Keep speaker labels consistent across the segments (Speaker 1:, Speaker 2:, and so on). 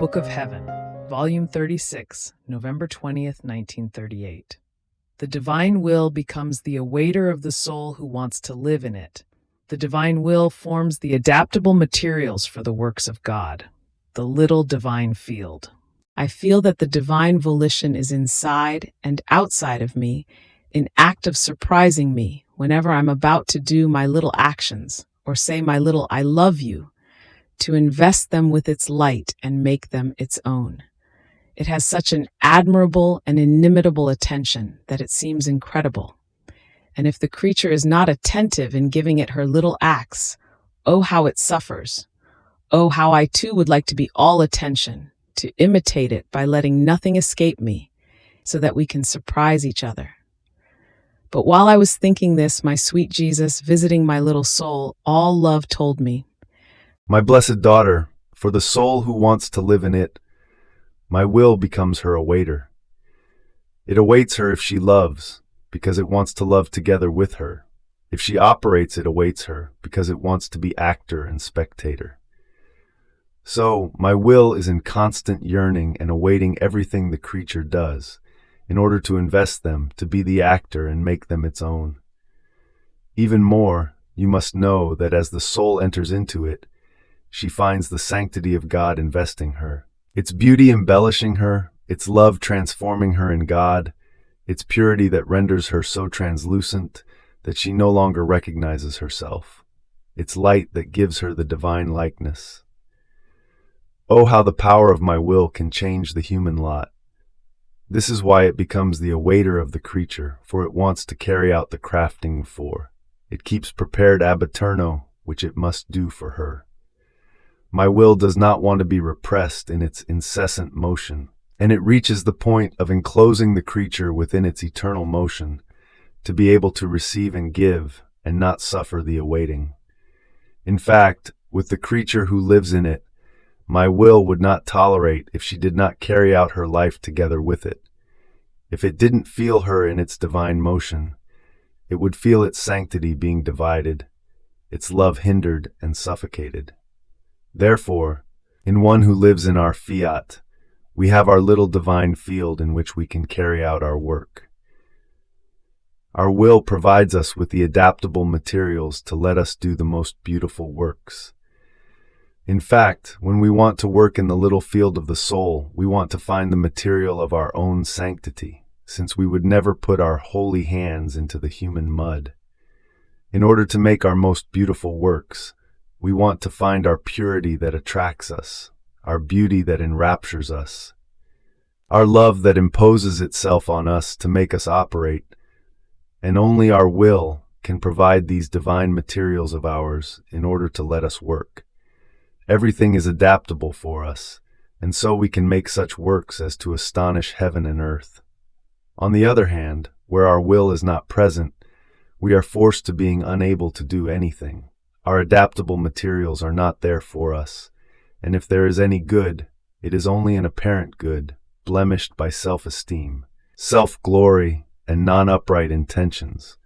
Speaker 1: Book of Heaven, Volume 36, November 20th, 1938. The divine will becomes the awaiter of the soul who wants to live in it. The divine will forms the adaptable materials for the works of God, the little divine field. I feel that the divine volition is inside and outside of me, in act of surprising me whenever I'm about to do my little actions or say my little I love you, to invest them with its light and make them its own. It has such an admirable and inimitable attention that it seems incredible. And if the creature is not attentive in giving it her little acts, oh, how it suffers. Oh, how I too would like to be all attention, to imitate it by letting nothing escape me, so that we can surprise each other. But while I was thinking this, my sweet Jesus visiting my little soul, all love told me,
Speaker 2: "My blessed daughter, for the soul who wants to live in it, my will becomes her awaiter. It awaits her if she loves, because it wants to love together with her. If she operates, it awaits her, because it wants to be actor and spectator. So, my will is in constant yearning and awaiting everything the creature does, in order to invest them, to be the actor and make them its own. Even more, you must know that as the soul enters into it, she finds the sanctity of God investing her, its beauty embellishing her, its love transforming her in God, its purity that renders her so translucent that she no longer recognizes herself, its light that gives her the divine likeness. Oh, how the power of my will can change the human lot. This is why it becomes the awaiter of the creature, for it wants to carry out the crafting for. It keeps prepared ab eterno, which it must do for her. My will does not want to be repressed in its incessant motion, and it reaches the point of enclosing the creature within its eternal motion, to be able to receive and give, and not suffer the awaiting. In fact, with the creature who lives in it, my will would not tolerate if she did not carry out her life together with it. If it didn't feel her in its divine motion, it would feel its sanctity being divided, its love hindered and suffocated. Therefore, in one who lives in our fiat, we have our little divine field in which we can carry out our work. Our will provides us with the adaptable materials to let us do the most beautiful works. In fact, when we want to work in the little field of the soul, we want to find the material of our own sanctity, since we would never put our holy hands into the human mud. In order to make our most beautiful works, we want to find our purity that attracts us, our beauty that enraptures us, our love that imposes itself on us to make us operate, and only our will can provide these divine materials of ours in order to let us work. Everything is adaptable for us, and so we can make such works as to astonish heaven and earth. On the other hand, where our will is not present, we are forced to being unable to do anything. Our adaptable materials are not there for us, and if there is any good, it is only an apparent good, blemished by self-esteem, self-glory, and non-upright intentions.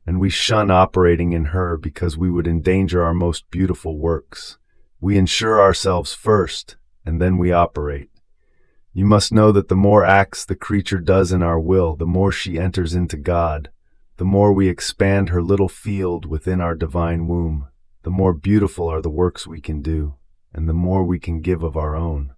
Speaker 2: And we shun operating in her because we would endanger our most beautiful works. We ensure ourselves first, and then we operate. You must know that the more acts the creature does in our will, the more she enters into God, the more we expand her little field within our divine womb, the more beautiful are the works we can do, and the more we can give of our own.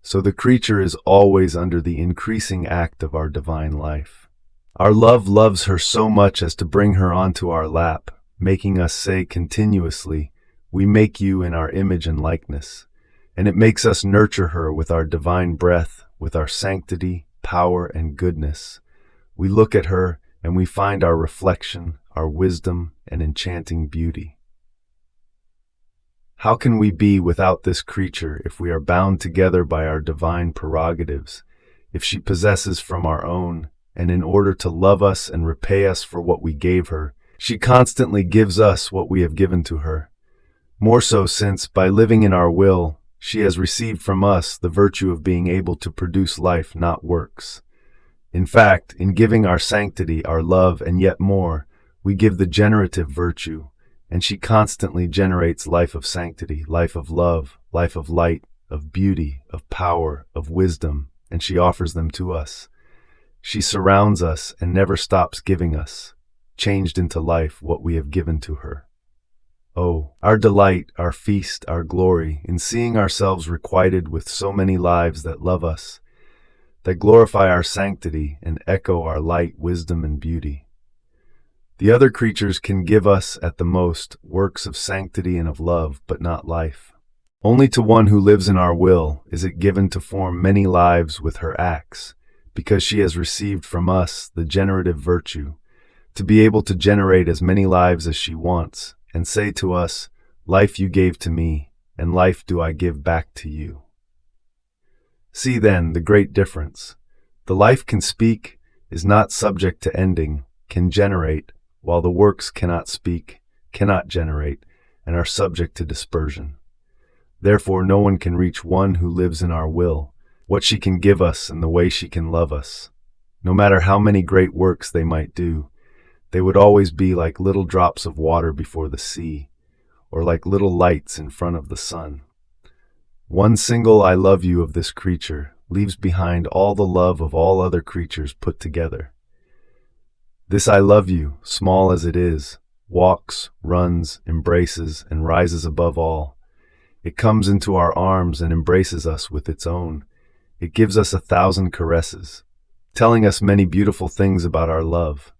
Speaker 2: So the creature is always under the increasing act of our divine life. Our love loves her so much as to bring her onto our lap, making us say continuously, "We make you in our image and likeness," and it makes us nurture her with our divine breath, with our sanctity, power, and goodness. We look at her, and we find our reflection, our wisdom, and enchanting beauty. How can we be without this creature if we are bound together by our divine prerogatives, if she possesses from our own, and in order to love us and repay us for what we gave her, she constantly gives us what we have given to her? More so since, by living in our will, she has received from us the virtue of being able to produce life, not works. In fact, in giving our sanctity, our love, and yet more, we give the generative virtue, and she constantly generates life of sanctity, life of love, life of light, of beauty, of power, of wisdom, and she offers them to us. She surrounds us and never stops giving us, changed into life, what we have given to her. Oh, our delight, our feast, our glory, in seeing ourselves requited with so many lives that love us, that glorify our sanctity and echo our light, wisdom, and beauty. The other creatures can give us, at the most, works of sanctity and of love, but not life. Only to one who lives in our will is it given to form many lives with her acts, because she has received from us the generative virtue, to be able to generate as many lives as she wants, and say to us, "Life you gave to me, and life do I give back to you." See then the great difference. The life can speak, is not subject to ending, can generate, while the works cannot speak, cannot generate, and are subject to dispersion. Therefore no one can reach one who lives in our will, what she can give us and the way she can love us. No matter how many great works they might do, they would always be like little drops of water before the sea, or like little lights in front of the sun. One single "I love you" of this creature leaves behind all the love of all other creatures put together. This "I love you," small as it is, walks, runs, embraces, and rises above all. It comes into our arms and embraces us with its own. It gives us 1,000 caresses, telling us many beautiful things about our love.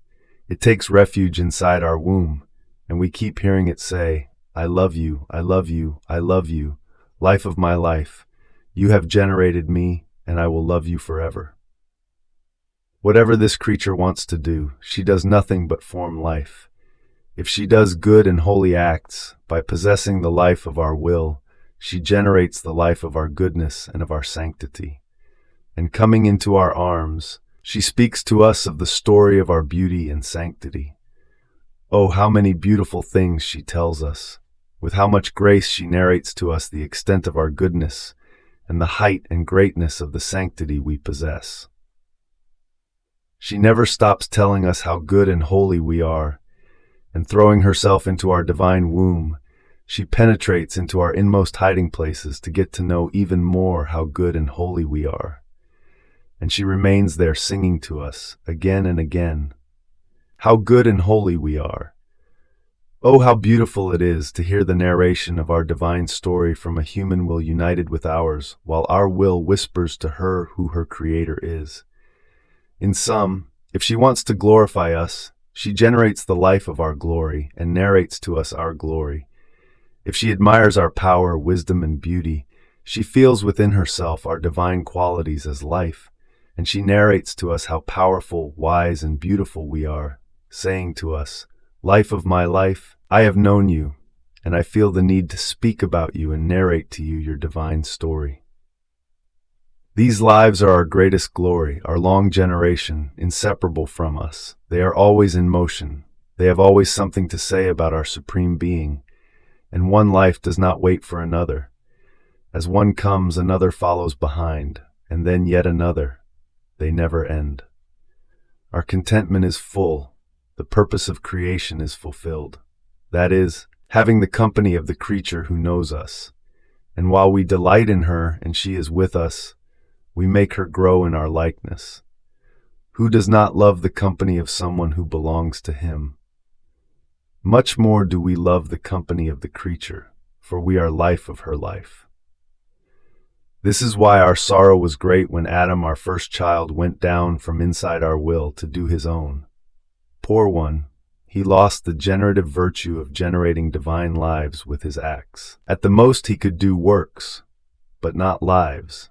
Speaker 2: It takes refuge inside our womb, and we keep hearing it say, "I love you, I love you, I love you, life of my life. You have generated me, and I will love you forever." Whatever this creature wants to do, she does nothing but form life. If she does good and holy acts, by possessing the life of our will, she generates the life of our goodness and of our sanctity. And coming into our arms, she speaks to us of the story of our beauty and sanctity. Oh, how many beautiful things she tells us! With how much grace she narrates to us the extent of our goodness and the height and greatness of the sanctity we possess. She never stops telling us how good and holy we are, and throwing herself into our divine womb, she penetrates into our inmost hiding places to get to know even more how good and holy we are. And she remains there singing to us again and again, how good and holy we are. Oh, how beautiful it is to hear the narration of our divine story from a human will united with ours, while our will whispers to her who her creator is. In sum, if she wants to glorify us, she generates the life of our glory and narrates to us our glory. If she admires our power, wisdom, and beauty, she feels within herself our divine qualities as life, and she narrates to us how powerful, wise, and beautiful we are, saying to us, "Life of my life, I have known you, and I feel the need to speak about you and narrate to you your divine story." These lives are our greatest glory, our long generation, inseparable from us. They are always in motion. They have always something to say about our supreme being, and one life does not wait for another. As one comes, another follows behind, and then yet another. They never end. Our contentment is full. The purpose of creation is fulfilled. That is, having the company of the creature who knows us. And while we delight in her and she is with us, we make her grow in our likeness. Who does not love the company of someone who belongs to him? Much more do we love the company of the creature, for we are life of her life. This is why our sorrow was great when Adam, our first child, went down from inside our will to do his own. Poor one, he lost the generative virtue of generating divine lives with his acts. At the most he could do works, but not lives.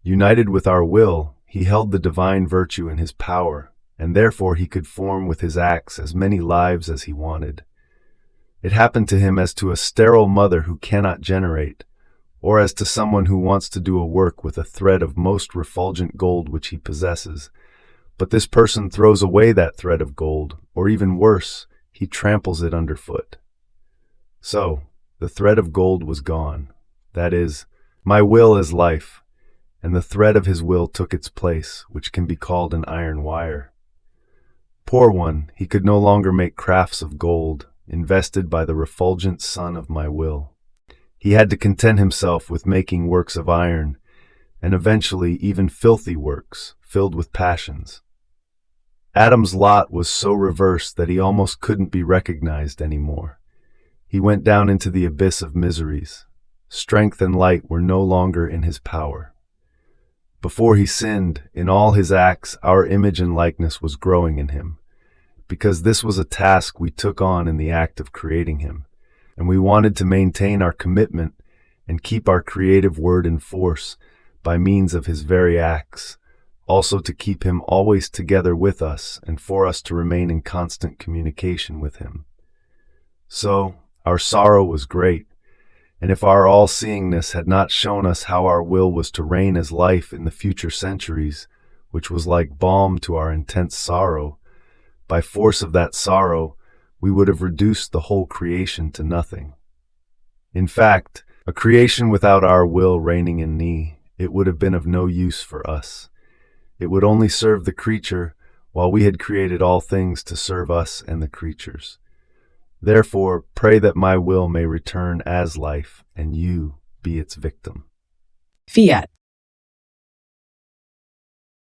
Speaker 2: United with our will, he held the divine virtue in his power, and therefore he could form with his acts as many lives as he wanted. It happened to him as to a sterile mother who cannot generate, or as to someone who wants to do a work with a thread of most refulgent gold which he possesses, but this person throws away that thread of gold, or even worse, he tramples it underfoot. So, the thread of gold was gone. That is, my will is life, and the thread of his will took its place, which can be called an iron wire. Poor one, he could no longer make crafts of gold, invested by the refulgent sun of my will. He had to content himself with making works of iron, and eventually even filthy works, filled with passions. Adam's lot was so reversed that he almost couldn't be recognized anymore. He went down into the abyss of miseries. Strength and light were no longer in his power. Before he sinned, in all his acts, our image and likeness was growing in him, because this was a task we took on in the act of creating him, and we wanted to maintain our commitment and keep our creative word in force by means of his very acts, also to keep him always together with us and for us to remain in constant communication with him. So, our sorrow was great, and if our all-seeingness had not shown us how our will was to reign as life in the future centuries, which was like balm to our intense sorrow, by force of that sorrow, we would have reduced the whole creation to nothing. In fact, a creation without our will reigning in me, it would have been of no use for us. It would only serve the creature, while we had created all things to serve us and the creatures. Therefore, pray that my will may return as life, and you be its victim.
Speaker 1: Fiat.